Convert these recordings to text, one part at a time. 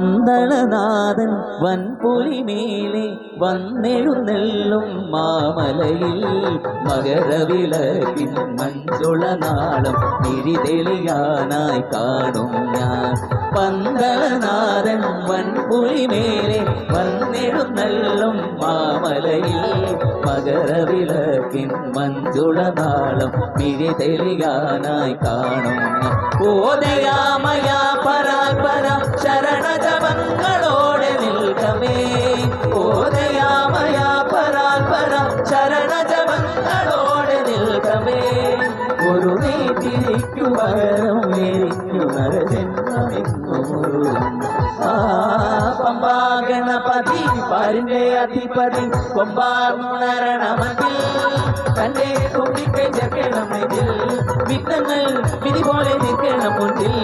പന്തളനാഥൻ വൻപുലിമേലെ വന്നെഴുന്നെള്ളും മാമലയിൽ മകരവിളക്കിൻ മഞ്ചുളനാളം മിഴിതെളിയാനായി കാണും ഞാൻ. പന്തളനാഥൻ വൻപുലിമേലെ വന്നെഴുന്നെള്ളും മാമലയിൽ മകരവിളക്കിൻ മഞ്ചുളനാളം മിഴിതെളിയാനായി കാണും ഞാൻ. ഓദയാമയ പരാൽപര ശരണജപങ്ങളോടെ നിൽക്കമേ. ഓദയാമയ പരാൽപര ശരണജപങ്ങളോടെ നിൽക്കമേ. ഒരു നീതിരിക്കു പകരം എനിക്കു നരജന്മമെന്നു പമ്പാ ഗണപതി പാരിന്റെ അധിപതി കൊമ്പാർന്നുണരണമതിൽ തന്റെ കുട്ടിക്ക് ജക്കണമെങ്കിൽ വിഘ്നങ്ങൾ വിധി പോലെ നിൽക്കണം മുന്നിൽ.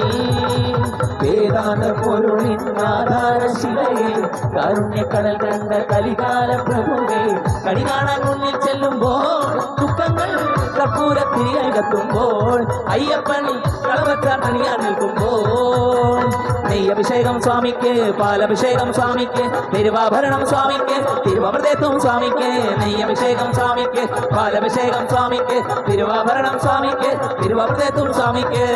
വേദാന്ത പൊരുളിൻ ആധാരശിലയെ കാരുണ്യക്കടൽ കണ്ട കലികാല പ്രഭുവേ കണി കാണാൻ മുന്നിൽ ചെല്ലുമ്പോൾ ദുഃഖങ്ങൾ കർപ്പൂരത്തിരിയായി കത്തുമ്പോൾ അയ്യപ്പൻ കളവറ്റാൻ പണിയാൻ നിൽക്കുമ്പോൾ നെയ്യഭിഷേകം സ്വാമിക്ക് പാലഭിഷേകം സ്വാമിക്ക് തിരുവാഭരണം സ്വാമിക്ക് തിരുവമൃതത്വം സ്വാമിക്ക് നെയ്യഭിഷേകം സ്വാമിക്ക് പാലഭിഷേകം സ്വാമിക്ക് തിരുവാഭരണം സ്വാമിക്ക് തിരുവമൃതത്വം സ്വാമിക്ക്.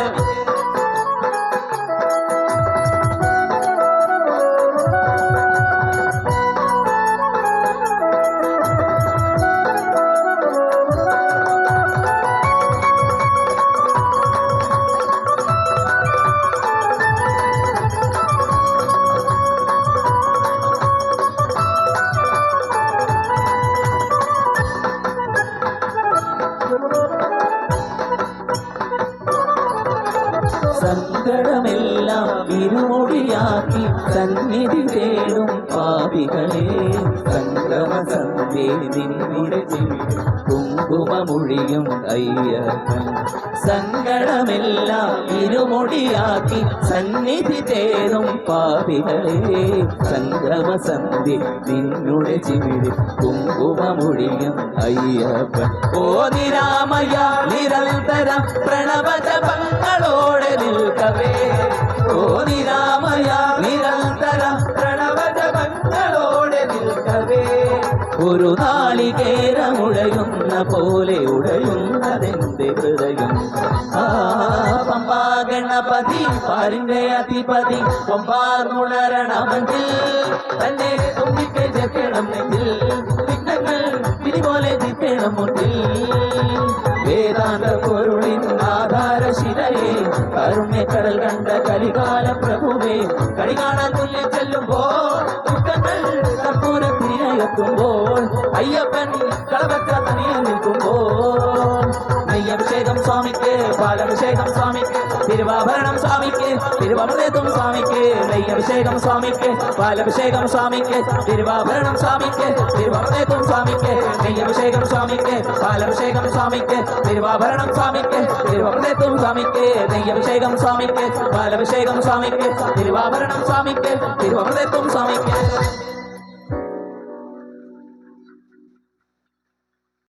സങ്കടമെല്ലാം ഇരുമുടിയാക്കി സന്നിധി തേടും പാപികളെ സംഗമസന്ധേ നിന്നിടെ കുങ്കുമമൊഴിയും അയ്യപ്പൻ. സങ്കടമെല്ലാം ഇരുമുടിയാക്കി സന്നിധി തേടും പാപികളെ സംഗമസന്ധി നിന്നുടെ ചിമിഴി കുങ്കുമമൊഴിയും അയ്യപ്പൻ. ഓ നിരാമയ നിരന്തര പ്രണവജപങ്ങളോടെ നിൽക്കവേ. ഓ നിരാമയ നിരന്തര പ്രണവജപങ്ങളോടെ നിൽക്കവേ. ഒരു നാളികേരമുടയുന്ന പോലെ ഉടയുന്നതെന്റെ ഹൃദയം. പമ്പാ ഗണപതി പാരിന്റെ അധിപതി കൊമ്പാർന്നുണരണമെങ്കിൽ തന്നെ തുമ്പിക്ക് ജക്കണമെങ്കിൽ വിഘ്നങ്ങൾ വിധി പോലെ ജിക്കണം മുന്നിൽ. വേദാന്ത പൊരുളിൻ ആധാരശിലയെ കാരുണ്യക്കടൽ കണ്ട കലികാല പ്രഭുവേ കണി കാണാൻ മുന്നിൽ ചെല്ലുമ്പോൾ ദുഃഖങ്ങൾ കർപ്പൂരത്തിരിയത്തുമ്പോൾ അയ്യപ്പൻ കളവറ്റ തനിയെ നിൽക്കുമ്പോൾ നെയ്യഭിഷേകം സ്വാമിക്ക് പാലഭിഷേകം സ്വാമിക്ക് തിരുവാഭരണം സ്വാമിക്ക് തിരുവമൃതത്വം സ്വാമിക്ക് നെയ്യഭിഷേകം സ്വാമിക്ക് പാലഭിഷേകം സ്വാമിക്ക് തിരുവാഭരണം സ്വാമിക്ക് തിരുവമൃതത്വം സ്വാമിക്ക് നെയ്യഭിഷേകം സ്വാമിക്ക് പാലഭിഷേകം സ്വാമിക്ക് തിരുവാഭരണം സ്വാമിക്ക് തിരുവമൃതത്വം സ്വാമിക്ക് നെയ്യഭിഷേകം സ്വാമിക്ക് പാലഭിഷേകം സ്വാമിക്ക് തിരുവാഭരണം സ്വാമിക്ക് തിരുവമൃതത്വം സ്വാമിക്ക്.